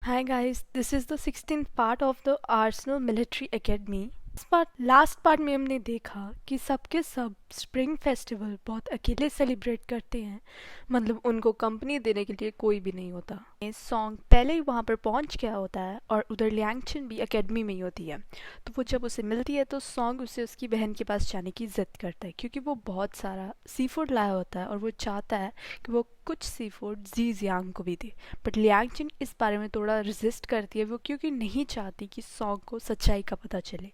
Hi guys, this is the 16th part of the Arsenal Military Academy. इस part last part में हमने देखा कि सबके सब स्प्रिंग फेस्टिवल बहुत अकेले सेलिब्रेट करते हैं। मतलब उनको कंपनी देने के लिए कोई भी नहीं होता। ये सॉन्ग पहले ही वहाँ पर पहुँच गया होता है और उधर लियांगचिन भी एकेडमी में ही होती है। तो वो जब उसे मिलती है तो सॉन्ग उसे उसकी बहन के पास जाने की जिद करता है, क्योंकि वो बहुत सारा सी फूड लाया होता है और वो चाहता है कि वो कुछ सी फूड जी जियांग को भी दे। बट लियांगचिन इस बारे में थोड़ा रेजिस्ट करती है, वो क्योंकि नहीं चाहती कि सॉन्ग को सच्चाई का पता चले।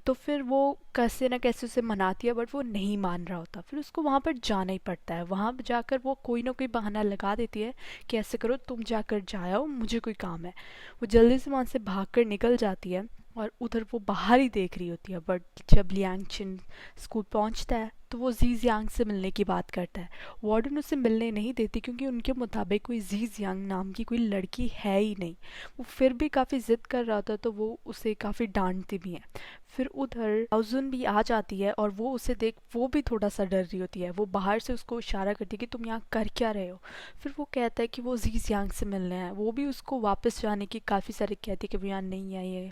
तो फिर वो कैसे ना कैसे उसे मनाती है, बट वो नहीं मान रहा होता। फिर उसको वहाँ पर जाना ही पड़ता है। वहाँ पर जाकर वो कोई ना कोई बहाना लगा देती है कि ऐसे करो, तुम जाकर जाओ, मुझे कोई काम है। वो जल्दी से वहाँ से भाग कर निकल जाती है और उधर वो बाहर ही देख रही होती है। बट जब लियांगचिन स्कूल पहुँचता है तो वो जी जियांग से मिलने की बात करता है। वार्डन उसे मिलने नहीं देती, क्योंकि उनके मुताबिक कोई जी जियांग नाम की कोई लड़की है ही नहीं। वो फिर भी काफ़ी ज़िद कर रहा था, तो वो उसे काफ़ी डांटती भी है। फिर उधर आउजुन भी आ जाती है और वो उसे देख वो भी थोड़ा सा डर रही होती है। वो बाहर से उसको इशारा करती है कि तुम यहाँ कर क्या रहे हो। फिर वो कहता है कि वो जी जियांग से मिलने हैं। वो भी उसको वापस जाने की काफ़ी सारी कहती है कि वो यहाँ नहीं आई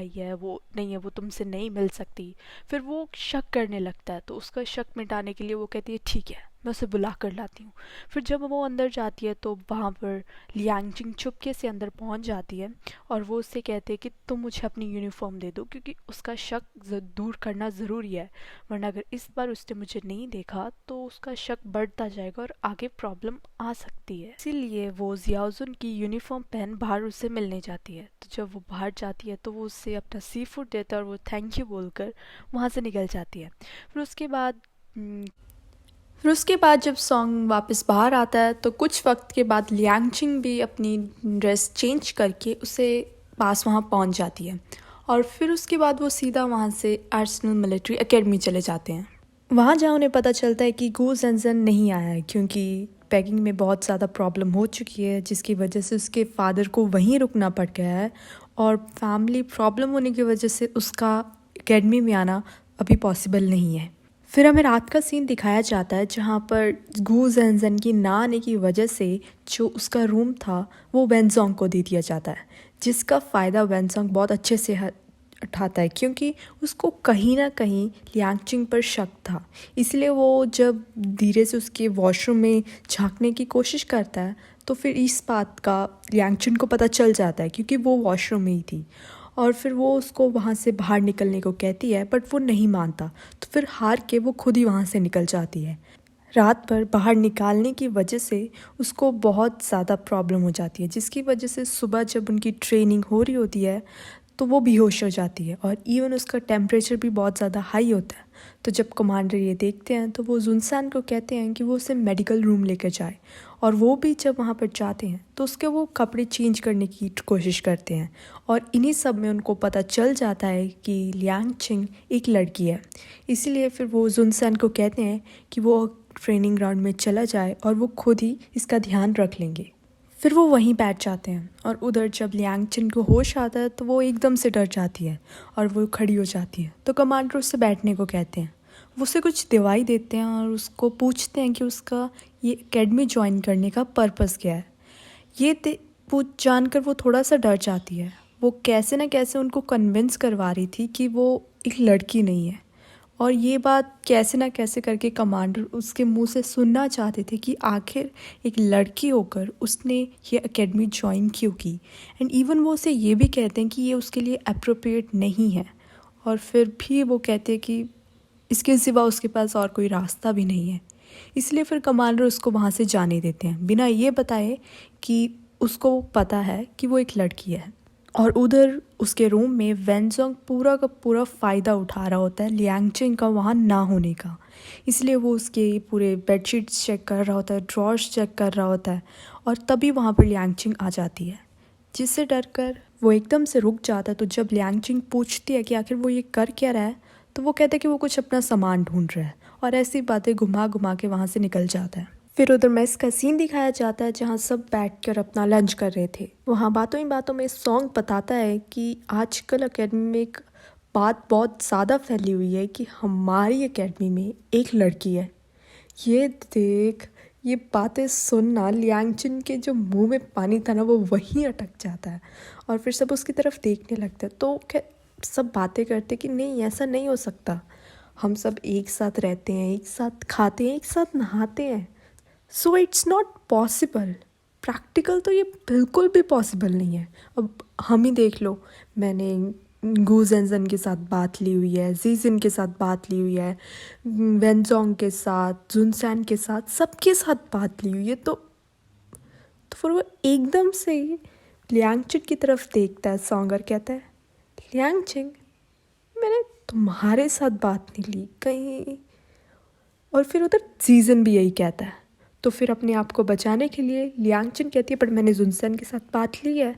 है, वो नहीं है, वो तुमसे नहीं मिल सकती। फिर वो शक करने लगता है, तो उसका शक मिटाने के लिए वो कहती है ठीक है, मैं उसे बुला कर लाती हूँ। फिर जब वो अंदर जाती है तो वहाँ पर लियांगचिन चुपके से अंदर पहुँच जाती है और वो उससे कहते हैं कि तुम मुझे अपनी यूनिफॉर्म दे दो, क्योंकि उसका शक दूर करना ज़रूरी है। वरना अगर इस बार उसने मुझे नहीं देखा तो उसका शक बढ़ता जाएगा और आगे प्रॉब्लम आ सकती है। इसीलिए वो जियाउजुन की यूनिफॉर्म पहन बाहर उससे मिलने जाती है। तो जब वो बाहर जाती है तो वो उससे अपना सी फूड देता है और वो थैंक यू बोलकर वहाँ से निकल जाती है। फिर उसके बाद जब सॉन्ग वापस बाहर आता है तो कुछ वक्त के बाद लियांगचिन भी अपनी ड्रेस चेंज करके उसे पास वहाँ पहुँच जाती है। और फिर उसके बाद वो सीधा वहाँ से आर्सेनल मिलिट्री एकेडमी चले जाते हैं। वहाँ जहाँ उन्हें पता चलता है कि गू जेनजेन नहीं आया है, क्योंकि पैकिंग में बहुत ज़्यादा प्रॉब्लम हो चुकी है, जिसकी वजह से उसके फादर को वहीं रुकना पड़ गया है। और फैमिली प्रॉब्लम होने की वजह से उसका एकेडमी में आना अभी पॉसिबल नहीं है। फिर हमें रात का सीन दिखाया जाता है जहाँ पर गू जेनजेन की ना आने की वजह से जो उसका रूम था वो वेनजोंग को दे दिया जाता है, जिसका फ़ायदा वेनजोंग बहुत अच्छे से उठाता है, क्योंकि उसको कहीं ना कहीं लियांगचिन पर शक था। इसलिए वो जब धीरे से उसके वॉशरूम में झांकने की कोशिश करता है तो फिर इस बात का लियांगचिन को पता चल जाता है, क्योंकि वो वॉशरूम में ही थी। और फिर वो उसको वहाँ से बाहर निकलने को कहती है, बट वो नहीं मानता। तो फिर हार के वो खुद ही वहाँ से निकल जाती है। रात भर बाहर निकालने की वजह से उसको बहुत ज़्यादा प्रॉब्लम हो जाती है, जिसकी वजह से सुबह जब उनकी ट्रेनिंग हो रही होती है तो वो बेहोश हो जाती है और इवन उसका टेम्परेचर भी बहुत ज़्यादा हाई होता है। तो जब कमांडर ये देखते हैं तो वो जुनसान को कहते हैं कि वो उसे मेडिकल रूम लेकर जाए। और वो भी जब वहाँ पर जाते हैं तो उसके वो कपड़े चेंज करने की कोशिश करते हैं। और इन्हीं सब में उनको पता चल जाता है कि लियांगचिन एक लड़की है। इसीलिए फिर वो जुनसान को कहते हैं कि वो ट्रेनिंग ग्राउंड में चला जाए और वो खुद ही इसका ध्यान रख लेंगे। फिर वो वहीं बैठ जाते हैं और उधर जब लियांगचिन को होश आता है तो वो एकदम से डर जाती है और वो खड़ी हो जाती है। तो कमांडर उससे बैठने को कहते हैं। वो उसे कुछ दवाई देते हैं और उसको पूछते हैं कि उसका ये एकेडमी ज्वाइन करने का पर्पस क्या है। पूछ जानकर वो थोड़ा सा डर जाती है। वो कैसे ना कैसे उनको कन्विंस करवा रही थी कि वो एक लड़की नहीं है। और ये बात कैसे ना कैसे करके कमांडर उसके मुंह से सुनना चाहते थे कि आखिर एक लड़की होकर उसने ये एकेडमी ज्वाइन क्यों की। एंड इवन वो उसे ये भी कहते हैं कि ये उसके लिए अप्रोप्रिएट नहीं है। और फिर भी वो कहते हैं कि इसके सिवा उसके पास और कोई रास्ता भी नहीं है। इसलिए फिर कमांडर उसको वहाँ से जाने देते हैं, बिना ये बताए कि उसको पता है कि वो एक लड़की है। और उधर उसके रूम में वेनजोंग पूरा का पूरा फ़ायदा उठा रहा होता है लियांगचिन का वहाँ ना होने का। इसलिए वो उसके पूरे बेडशीट्स चेक कर रहा होता है, ड्रॉर्स चेक कर रहा होता है। और तभी वहाँ पर लियांगचिन आ जाती है, जिससे डरकर वो एकदम से रुक जाता है। तो जब लियांगचिन पूछती है कि आखिर वो ये कर क्या रहा है, तो वो कहता है कि वो कुछ अपना सामान ढूंढ रहा है। और ऐसी बातें घुमा घुमा के वहाँ से निकल जाता है। फिर उधर मेस का सीन दिखाया जाता है जहाँ सब बैठकर अपना लंच कर रहे थे। वहाँ बातों ही बातों में सॉन्ग बताता है कि आजकल एकेडमी में एक बात बहुत ज़्यादा फैली हुई है कि हमारी एकेडमी में एक लड़की है। ये देख ये बातें सुनना लियांगचिन के जो मुंह में पानी था ना वो वहीं अटक जाता है और फिर सब उसकी तरफ देखने लगते हैं। तो क्या सब बातें करते कि नहीं ऐसा नहीं हो सकता, हम सब एक साथ रहते हैं, एक साथ खाते हैं, एक साथ नहाते हैं, so it's not possible. Practical तो ये बिल्कुल भी पॉसिबल नहीं है। अब हम ही देख लो, मैंने गू जेंजन के साथ बात ली हुई है, जीजिन के साथ बात ली हुई है, वेंजोंग के साथ, जुनसैन के साथ, सबके साथ बात ली हुई है। तो फिर वो एकदम से ही लियांगचिन की तरफ देखता है सॉन्ग और कहता है, लियांगचिन मैंने तुम्हारे साथ बात नहीं ली कहीं। और फिर उधर जीजन भी यही कहता है। तो फिर अपने आप को बचाने के लिए लियांगचिन कहती है पर मैंने जुनसेन के साथ बात ली है।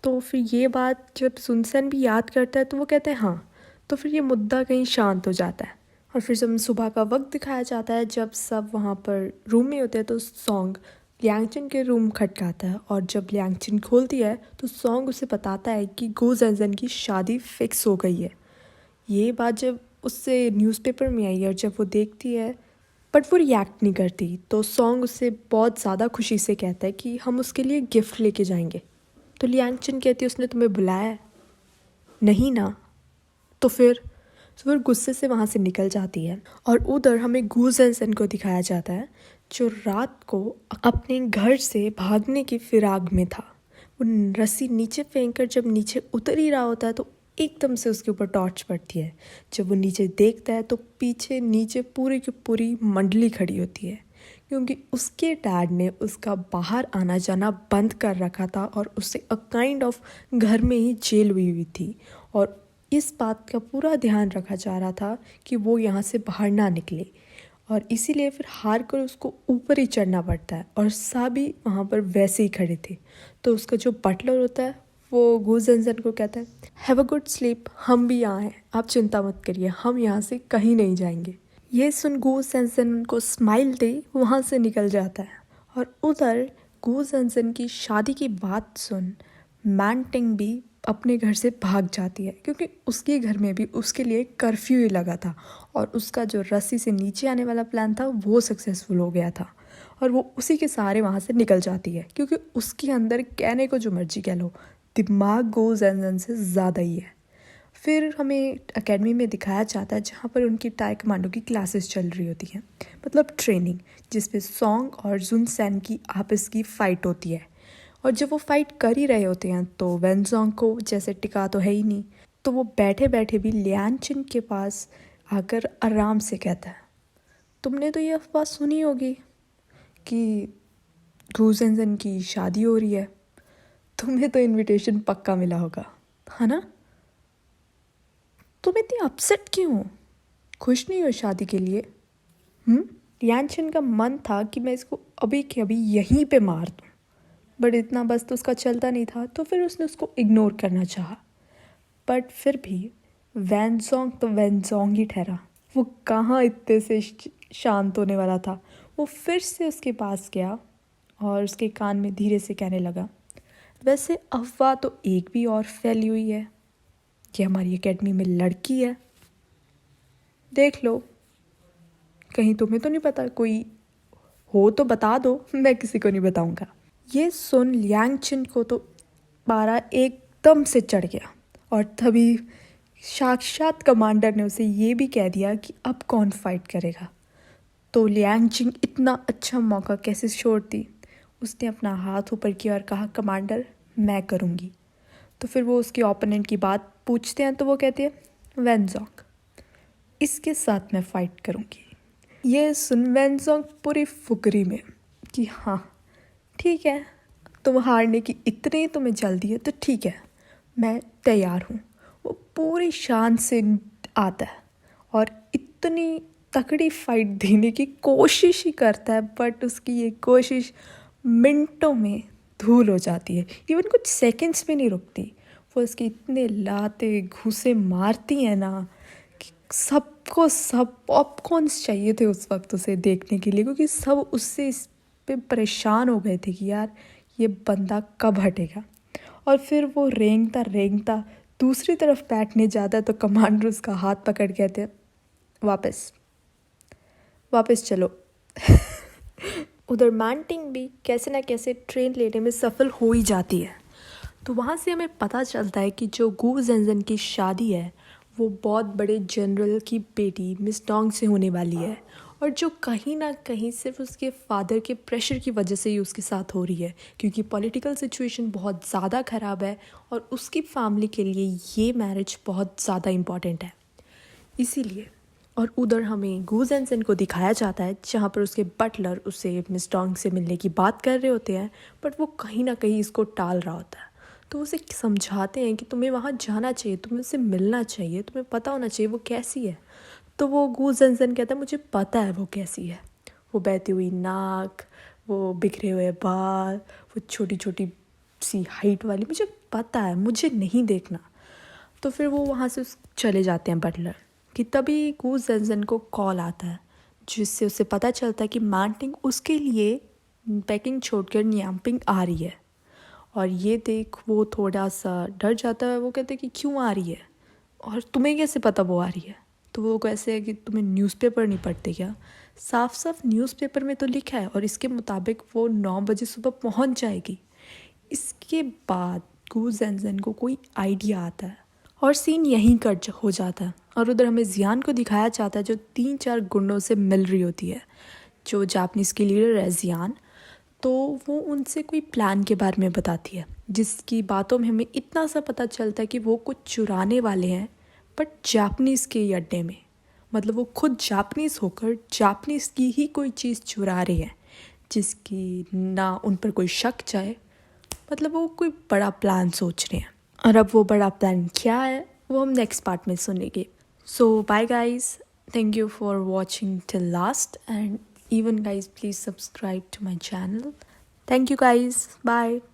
तो फिर ये बात जब सुनसन भी याद करता है तो वो कहते हैं हाँ। तो फिर ये मुद्दा कहीं शांत हो जाता है और फिर जब सुबह का वक्त दिखाया जाता है, जब सब वहाँ पर रूम में होते हैं, तो सॉन्ग लियांगचिन के रूम खटकाता है और जब लियांगचिन खोलती है तो सॉन्ग उसे बताता है कि गो जेंजन की शादी फिक्स हो गई है। ये बात जब उससे न्यूज़पेपर में आई और जब वो देखती है बट वो रिएक्ट नहीं करती, तो सॉन्ग उससे बहुत ज़्यादा खुशी से कहता है कि हम उसके लिए गिफ्ट लेके जाएंगे। तो लियांगचिन कहती है उसने तुम्हें बुलाया है? नहीं ना। तो फिर गुस्से से वहाँ से निकल जाती है और उधर हमें गू जेंसन को दिखाया जाता है जो रात को अपने घर से भागने की फिराक में था। वो रस्सी नीचे फेंक कर जब नीचे उतर ही रहा होता है तो एकदम से उसके ऊपर टॉर्च पड़ती है। जब वो नीचे देखता है तो पीछे नीचे पूरी की पूरी मंडली खड़ी होती है क्योंकि उसके डैड ने उसका बाहर आना जाना बंद कर रखा था और उसे अ काइंड ऑफ घर में ही जेल हुई थी। और इस बात का पूरा ध्यान रखा जा रहा था कि वो यहाँ से बाहर ना निकले और इसीलिए फिर हार कर उसको ऊपर ही चढ़ना पड़ता है और सभी वहाँ पर वैसे ही खड़े थे। तो उसका जो बटलर होता है वो गू जेंजन को कहता है, हैव अ गुड स्लीप, हम भी यहाँ हैं, आप चिंता मत करिए, हम यहाँ से कहीं नहीं जाएंगे। ये सुन गू जेंजन को स्माइल दे वहाँ से निकल जाता है और उधर गू जेंजन की शादी की बात सुन मैंटिंग भी अपने घर से भाग जाती है क्योंकि उसके घर में भी उसके लिए कर्फ्यू ही लगा था और उसका जो रस्सी से नीचे आने वाला प्लान था वो सक्सेसफुल हो गया था और वो उसी के सहारे वहाँ से निकल जाती है क्योंकि उसके अंदर कहने को जो मर्जी कह लो दिमाग गो जेंजन से ज़्यादा ही है। फिर हमें एकेडमी में दिखाया जाता है जहाँ पर उनकी टाई कमांडो की क्लासेस चल रही होती हैं, मतलब ट्रेनिंग, जिसपे सॉन्ग और जुन सैन की आपस की फ़ाइट होती है। और जब वो फाइट कर ही रहे होते हैं तो वेनजोंग को जैसे टिका तो है ही नहीं, तो वो बैठे बैठे भी लियांचिन के पास आकर आराम से कहता है, तुमने तो ये अफवाह सुनी होगी कि गू जेंजन की शादी हो रही है, तुम्हें तो इनविटेशन पक्का मिला होगा है ना? तुम इतनी अपसेट क्यों हो? खुश नहीं हो शादी के लिए? लियांचिन का मन था कि मैं इसको अभी के अभी यहीं पे मार दूँ, बट इतना बस तो उसका चलता नहीं था, तो फिर उसने उसको इग्नोर करना चाहा। बट फिर भी वैनजोंग तो वैनजोंग ही ठहरा। वो कहाँ इतने से शांत होने वाला था। वो फिर से उसके पास गया और उसके कान में धीरे से कहने लगा, वैसे अफवाह तो एक भी और फैली हुई है कि हमारी एकेडमी में लड़की है, देख लो, कहीं तुम्हें तो नहीं पता? कोई हो तो बता दो, मैं किसी को नहीं बताऊंगा। ये सुन लियांगचिन को तो पारा एकदम से चढ़ गया और तभी साक्षात कमांडर ने उसे ये भी कह दिया कि अब कौन फाइट करेगा। तो लियांगचिन इतना अच्छा मौका कैसे छोड़ती। उसने अपना हाथ ऊपर किया और कहा, कमांडर मैं करूँगी। तो फिर वो उसके ओपोनेंट की बात पूछते हैं तो वो कहती है, वेनजोंग, इसके साथ मैं फ़ाइट करूँगी। ये सुन वेनजोंग पूरी फुकरी में कि हाँ ठीक है, तुम हारने की इतनी तुम्हें जल्दी है तो ठीक है, मैं तैयार हूँ। वो पूरी शान से आता है और इतनी तकड़ी फाइट देने की कोशिश ही करता है, बट उसकी ये कोशिश मिनटों में धूल हो जाती है, इवन कुछ सेकंड्स में नहीं रुकती। वो उसके इतने लाते घूसे मारती हैं ना कि सबको सब पॉपकॉर्न्स चाहिए थे उस वक्त उसे देखने के लिए, क्योंकि सब उससे इस पे परेशान हो गए थे कि यार ये बंदा कब हटेगा। और फिर वो रेंगता रेंगता दूसरी तरफ बैठने जाता है तो कमांडर उसका हाथ पकड़ कहते हैं, वापस वापस चलो। उधर मैंटिंग भी कैसे ना कैसे ट्रेन लेने में सफल हो ही जाती है। तो वहाँ से हमें पता चलता है कि जो गू जेनजेन की शादी है वो बहुत बड़े जनरल की बेटी मिस डोंग से होने वाली है, और जो कहीं ना कहीं सिर्फ उसके फादर के प्रेशर की वजह से ही उसके साथ हो रही है, क्योंकि पॉलिटिकल सिचुएशन बहुत ज़्यादा ख़राब है और उसकी फैमिली के लिए ये मैरिज बहुत ज़्यादा इम्पॉर्टेंट है इसीलिए। और उधर हमें गू जेनजेन को दिखाया जाता है जहाँ पर उसके बटलर उसे मिस डोंग से मिलने की बात कर रहे होते हैं, बट वो कहीं ना कहीं इसको टाल रहा होता है। तो उसे समझाते हैं कि तुम्हें वहाँ जाना चाहिए, तुम्हें उससे मिलना चाहिए, तुम्हें पता होना चाहिए वो कैसी है। तो वो गू जेनजेन कहता है मुझे पता है वो कैसी है, वो बहती हुई नाक, वो बिखरे हुए बाल, वो छोटी छोटी सी हाइट वाली, मुझे पता है, मुझे नहीं देखना। तो फिर वो वहाँ से चले जाते हैं बटलर कि तभी गू जेनजेन को कॉल आता है जिससे उसे पता चलता है कि मैंटिंग उसके लिए पैकिंग छोड़कर न्याम्पिंग आ रही है। और ये देख वो थोड़ा सा डर जाता है, वो कहते हैं कि क्यों आ रही है और तुम्हें कैसे पता वो आ रही है। तो वो कैसे है कि तुम्हें न्यूज़पेपर नहीं पढ़ते क्या, साफ साफ न्यूज़पेपर में तो लिखा है और इसके मुताबिक वो 9 बजे सुबह पहुंच जाएगी। इसके बाद गू जेनजेन को कोई आइडिया आता है और सीन यहीं कट हो जाता है। और उधर हमें जियान को दिखाया जाता है जो 3-4 गुंडों से मिल रही होती है। जो जापानीज़ की लीडर है जियान, तो वो उनसे कोई प्लान के बारे में बताती है जिसकी बातों में हमें इतना सा पता चलता है कि वो कुछ चुराने वाले हैं, बट जापानीज़ के ही अड्डे में। मतलब वो खुद जापानीज़ होकर जापानीज़ की ही कोई चीज़ चुरा रहे हैं जिसकी ना उन पर कोई शक जाए। मतलब वो कोई बड़ा प्लान सोच रहे हैं, और अब वो बड़ा प्लान क्या है वो हम नेक्स्ट पार्ट में सुनेंगे। So bye guys, thank you for watching till last, and even guys please subscribe to my channel. Thank you guys, bye.